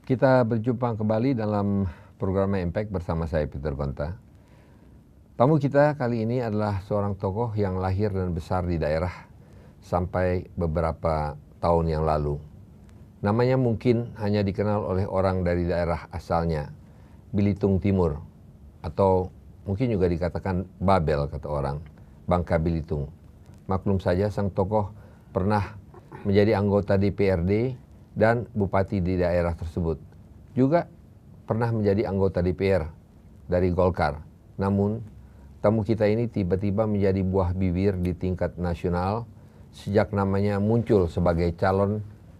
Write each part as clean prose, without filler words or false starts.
Kita berjumpa kembali dalam program Impact bersama saya Peter Gonta. Tamu kita kali ini adalah seorang tokoh yang lahir dan besar di daerah sampai beberapa tahun yang lalu. Namanya mungkin hanya dikenal oleh orang dari daerah asalnya, Bilitung Timur, atau mungkin juga dikatakan Babel kata orang, Bangka Belitung. Maklum saja sang tokoh pernah menjadi anggota DPRD dan bupati di daerah tersebut. Juga pernah menjadi anggota DPR dari Golkar. Namun tamu kita ini tiba-tiba menjadi buah bibir di tingkat nasional sejak namanya muncul sebagai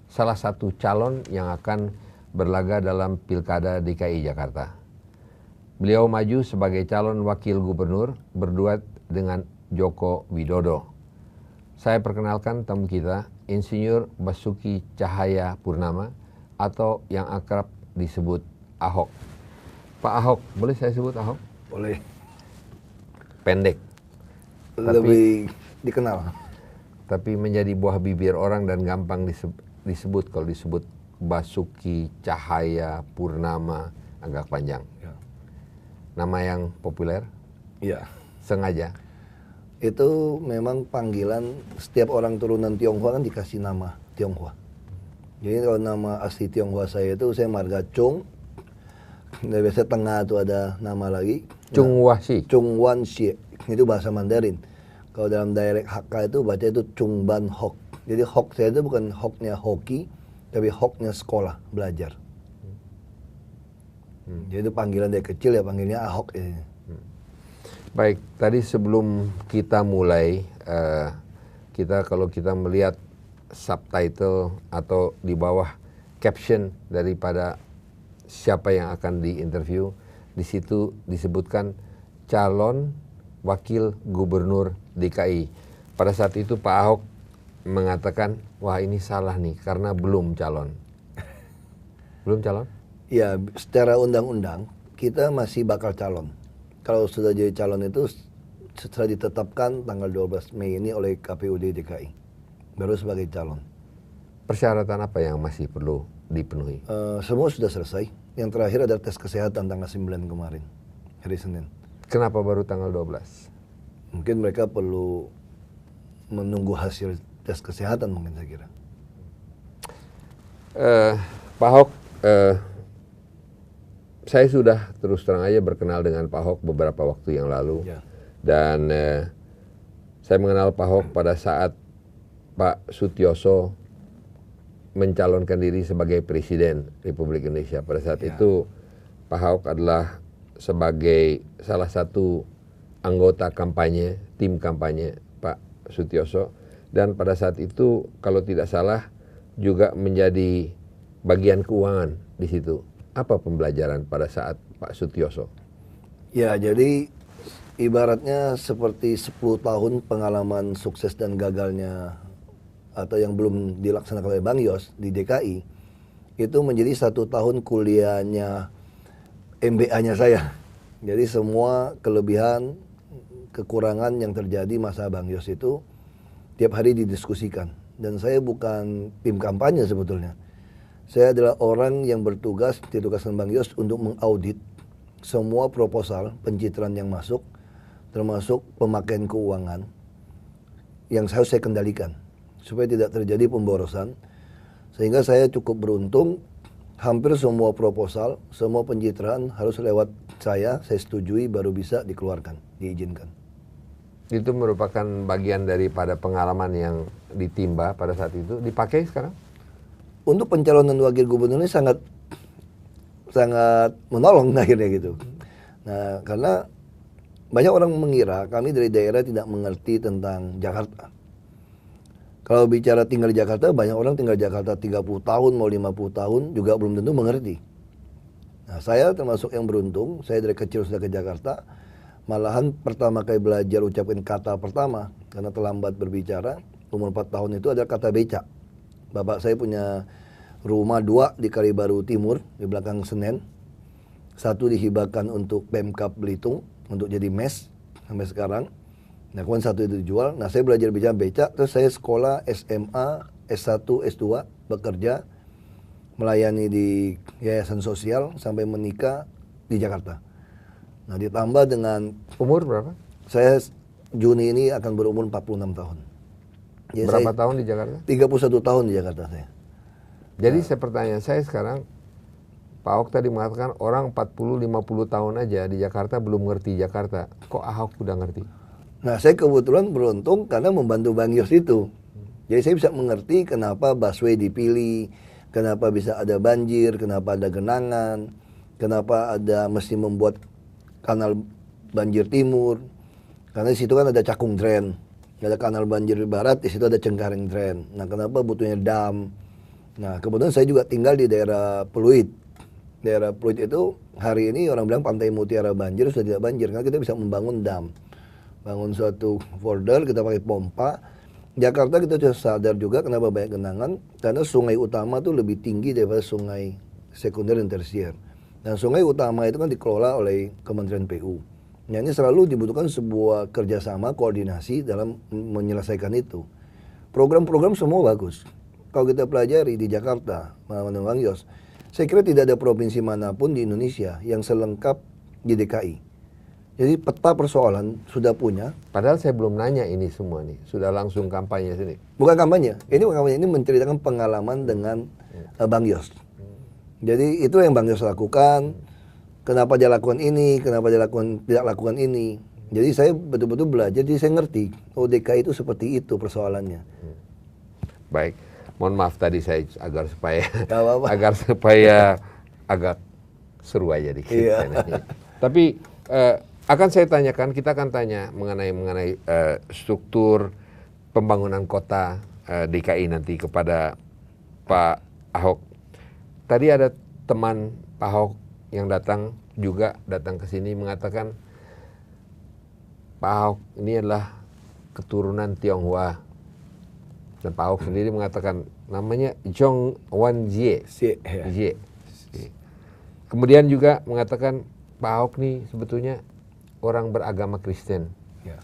salah satu calon yang akan berlaga dalam Pilkada DKI Jakarta. Beliau maju sebagai calon wakil gubernur berduet dengan Joko Widodo. Saya perkenalkan tamu kita, Insinyur Basuki Cahaya Purnama atau yang akrab disebut Ahok. Pak Ahok, boleh saya sebut Ahok? Boleh. Pendek. Lebih dikenal. Tapi menjadi buah bibir orang dan gampang disebut kalau disebut Basuki Cahaya Purnama agak panjang. Ya. Nama yang populer? Iya. Sengaja? Itu memang panggilan setiap orang turunan Tionghoa kan dikasih nama Tionghoa. Jadi kalau nama asli Tionghoa saya itu saya marga Chung. Dan biasanya tengah itu ada nama lagi. Chung Wasi. Chung Wan Xie. Itu bahasa Mandarin. Kalau dalam dialek Hakka itu baca itu Chung Ban Hok. Jadi Hok saya itu bukan Hoknya hoki, tapi Hoknya sekolah, belajar. Jadi itu panggilan dari kecil ya panggilnya Ahok ini. Baik, tadi sebelum kita mulai, kalau kita melihat subtitle atau di bawah caption daripada siapa yang akan diinterview, di situ disebutkan calon wakil gubernur DKI. Pada saat itu Pak Ahok mengatakan, wah ini salah nih karena belum calon. Belum calon? Ya, secara undang-undang kita masih bakal calon. Kalau sudah jadi calon itu setelah ditetapkan tanggal 12 Mei ini oleh KPUD DKI. Baru sebagai calon. Persyaratan apa yang masih perlu dipenuhi? Semua sudah selesai. Yang terakhir ada tes kesehatan tanggal 9 kemarin, hari Senin. Kenapa baru tanggal 12? Mungkin mereka perlu menunggu hasil tes kesehatan mungkin saya kira. Pak Ahok, saya sudah terus terang aja berkenal dengan Pak Ahok beberapa waktu yang lalu. Ya. Dan saya mengenal Pak Ahok pada saat Pak Sutioso mencalonkan diri sebagai Presiden Republik Indonesia. Pada saat itu Pak Ahok adalah sebagai salah satu anggota kampanye, tim kampanye Pak Sutioso. Dan pada saat itu kalau tidak salah juga menjadi bagian keuangan di situ. Apa pembelajaran pada saat Pak Sutioso? Ya, jadi ibaratnya seperti 10 tahun pengalaman sukses dan gagalnya atau yang belum dilaksanakan oleh Bang Yos di DKI itu menjadi 1 tahun kuliahnya MBA-nya saya. Jadi semua kelebihan, kekurangan yang terjadi masa Bang Yos itu tiap hari didiskusikan. Dan saya bukan tim kampanye sebetulnya. Saya adalah orang yang bertugas, ditugaskan Bang Yos untuk mengaudit semua proposal pencitraan yang masuk, termasuk pemakaian keuangan yang harus saya kendalikan, supaya tidak terjadi pemborosan. Sehingga saya cukup beruntung, hampir semua proposal, semua pencitraan harus lewat saya setujui baru bisa dikeluarkan, diizinkan. Itu merupakan bagian daripada pengalaman yang ditimba pada saat itu, dipakai sekarang? Untuk pencalonan wakil gubernur ini sangat menolong akhirnya gitu. Nah, karena banyak orang mengira kami dari daerah tidak mengerti tentang Jakarta. Kalau bicara tinggal di Jakarta, banyak orang tinggal di Jakarta 30 tahun, mau 50 tahun juga belum tentu mengerti. Nah, saya termasuk yang beruntung, saya dari kecil sudah ke Jakarta. Malahan pertama kali belajar ucapin kata pertama, karena terlambat berbicara, umur 4 tahun itu ada kata becak. Bapak saya punya rumah 2 di Kalibaru Timur, di belakang Senen. 1 dihibahkan untuk Pemkab Belitung, untuk jadi mes sampai sekarang. Nah, kemudian 1 itu dijual. Nah, saya belajar bicara becak, terus saya sekolah SMA, S1, S2, bekerja, melayani di yayasan sosial sampai menikah di Jakarta. Nah, ditambah dengan Umur berapa? saya Juni ini akan berumur 46 tahun. Jadi Berapa saya tahun di Jakarta? 31 tahun di Jakarta saya. Jadi pertanyaan saya sekarang, Pak Ahok tadi mengatakan orang 40-50 tahun aja di Jakarta belum ngerti Jakarta. Kok Ahok udah ngerti? Nah, saya kebetulan beruntung karena membantu Bang Yos itu. Jadi saya bisa mengerti kenapa busway dipilih, kenapa bisa ada banjir, kenapa ada genangan, kenapa ada mesti membuat kanal banjir timur. Karena di situ kan ada Cakung Drain, ada kanal banjir di barat, di situ ada Cengkareng Drain. Nah, kenapa butuhnya dam? Nah, kebetulan saya juga tinggal di daerah Pluit. Daerah Pluit itu hari ini orang bilang Pantai Mutiara banjir, sudah tidak banjir karena kita bisa membangun dam. Bangun suatu folder, kita pakai pompa. Jakarta kita sudah sadar juga kenapa banyak genangan, karena sungai utama tuh lebih tinggi daripada sungai sekunder dan tersier. Dan sungai utama itu kan dikelola oleh Kementerian PU. Nah, ini selalu dibutuhkan sebuah kerjasama, koordinasi dalam menyelesaikan itu. Program-program semua bagus. Kalau kita pelajari di Jakarta, Bang Yos, saya kira tidak ada provinsi manapun di Indonesia yang selengkap di DKI. Jadi peta persoalan sudah punya. Padahal saya belum nanya ini semua nih, sudah langsung kampanye sini. Bukan kampanye, ini menceritakan pengalaman dengan Bang Yos. Jadi itu yang Bang Yos lakukan, kenapa dia lakukan ini, kenapa dia tidak lakukan ini. Jadi saya betul-betul belajar, jadi saya ngerti, oh DKI itu seperti itu persoalannya. Baik, mohon maaf tadi saya agar supaya agak seru aja dikit. Iya. Tapi akan saya tanyakan, kita akan tanya mengenai struktur pembangunan kota DKI nanti kepada Pak Ahok. Tadi ada teman Pak Ahok yang datang ke sini mengatakan Pak Ahok ini adalah keturunan Tionghoa. Dan Pak Ahok sendiri mengatakan namanya Zhong Wanjie. Jie. Kemudian juga mengatakan Pak Ahok nih sebetulnya orang beragama Kristen. Ya.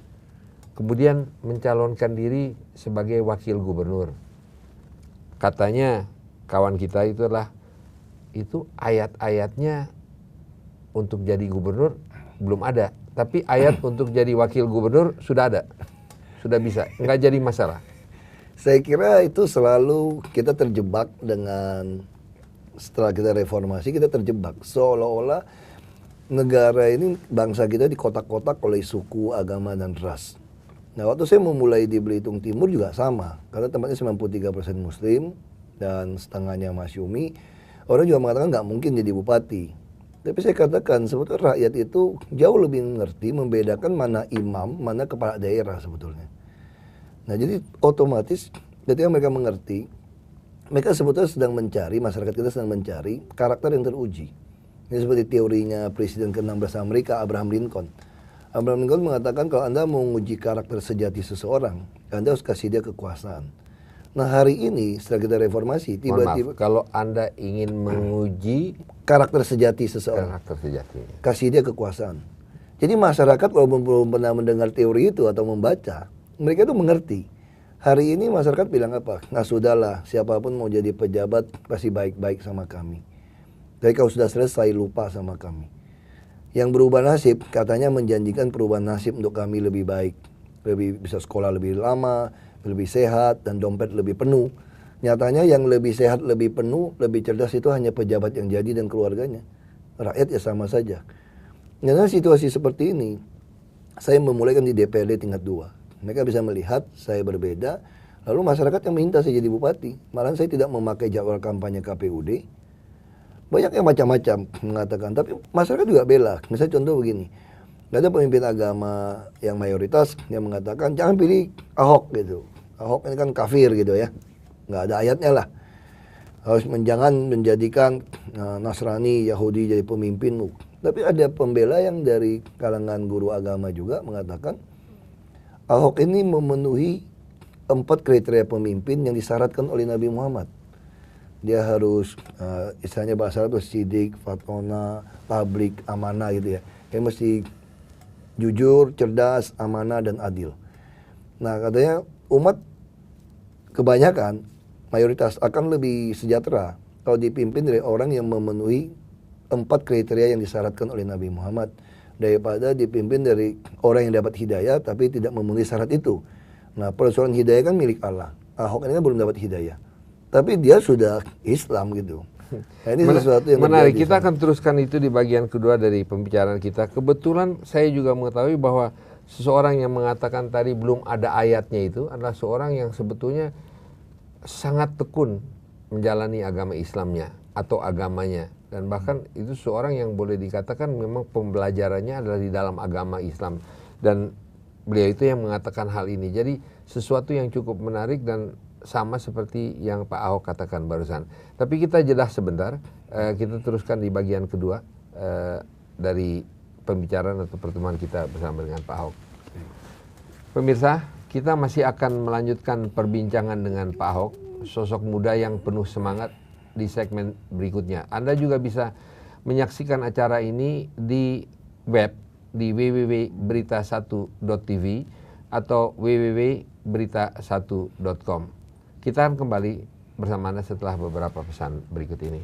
Kemudian mencalonkan diri sebagai wakil gubernur. Katanya kawan kita itu ayat-ayatnya untuk jadi gubernur belum ada. Tapi ayat untuk jadi wakil gubernur sudah ada. Sudah bisa, nggak jadi masalah. Saya kira itu selalu kita terjebak dengan, setelah kita reformasi kita terjebak. Seolah-olah negara ini, bangsa kita dikotak-kotak oleh suku, agama, dan ras. Nah, waktu saya memulai di Belitung Timur juga sama. Karena tempatnya 93% Muslim dan setengahnya Masyumi. Orang juga mengatakan nggak mungkin jadi bupati. Tapi saya katakan sebetulnya rakyat itu jauh lebih mengerti membedakan mana imam, mana kepala daerah sebetulnya. Nah, jadi otomatis ketika mereka mengerti, mereka sebetulnya sedang mencari, masyarakat kita sedang mencari karakter yang teruji. Ini seperti teorinya Presiden ke-16 Amerika, Abraham Lincoln. Abraham Lincoln mengatakan kalau Anda mau menguji karakter sejati seseorang, Anda harus kasih dia kekuasaan. Nah, hari ini setelah kita reformasi, tiba-tiba kalau Anda ingin menguji karakter sejati seseorang, kasih dia kekuasaan. Jadi masyarakat walaupun belum pernah mendengar teori itu atau membaca, mereka itu mengerti. Hari ini masyarakat bilang apa? Nah, sudahlah, siapapun mau jadi pejabat pasti baik-baik sama kami. Tapi kalau sudah selesai lupa sama kami. Yang berubah nasib katanya menjanjikan perubahan nasib untuk kami lebih baik. Lebih bisa sekolah lebih lama, lebih sehat, dan dompet lebih penuh. Nyatanya yang lebih sehat, lebih penuh, lebih cerdas itu hanya pejabat yang jadi dan keluarganya. Rakyat ya sama saja. Karena situasi seperti ini, saya memulaikan di DPRD tingkat 2. Mereka bisa melihat saya berbeda, lalu masyarakat yang minta saya jadi bupati. Malah saya tidak memakai jadwal kampanye KPUD. Banyak yang macam-macam mengatakan, tapi masyarakat juga bela. Misalnya contoh begini, ada pemimpin agama yang mayoritas yang mengatakan jangan pilih Ahok gitu. Ahok ini kan kafir gitu ya, nggak ada ayatnya lah. Harus jangan menjadikan Nasrani, Yahudi jadi pemimpinmu. Tapi ada pembela yang dari kalangan guru agama juga mengatakan Ahok ini memenuhi 4 kriteria pemimpin yang disyaratkan oleh Nabi Muhammad. Dia harus istilahnya bahasa Arab sidik, fatona, tablik, amanah gitu ya. Dia mesti jujur, cerdas, amanah, dan adil. Nah, katanya umat kebanyakan mayoritas akan lebih sejahtera kalau dipimpin dari orang yang memenuhi 4 kriteria yang disyaratkan oleh Nabi Muhammad, daripada dipimpin dari orang yang dapat hidayah tapi tidak memenuhi syarat itu. Nah, persoalan hidayah kan milik Allah. Ahok ini kan belum dapat hidayah, tapi dia sudah Islam gitu. Nah, ini sesuatu yang menarik. Kita akan teruskan itu di bagian kedua dari pembicaraan kita. Kebetulan saya juga mengetahui bahwa seseorang yang mengatakan tadi belum ada ayatnya itu adalah seorang yang sebetulnya sangat tekun menjalani agama Islamnya atau agamanya, dan bahkan itu seorang yang boleh dikatakan memang pembelajarannya adalah di dalam agama Islam, dan beliau itu yang mengatakan hal ini. Jadi sesuatu yang cukup menarik dan sama seperti yang Pak Ahok katakan barusan. Tapi kita jeda sebentar, kita teruskan di bagian kedua dari pembicaraan atau pertemuan kita bersama dengan Pak Ahok. Pemirsa, kita masih akan melanjutkan perbincangan dengan Pak Ahok, sosok muda yang penuh semangat, di segmen berikutnya. Anda juga bisa menyaksikan acara ini di web di www.berita1.tv atau www.berita1.com. Kita akan kembali bersama Anda setelah beberapa pesan berikut ini.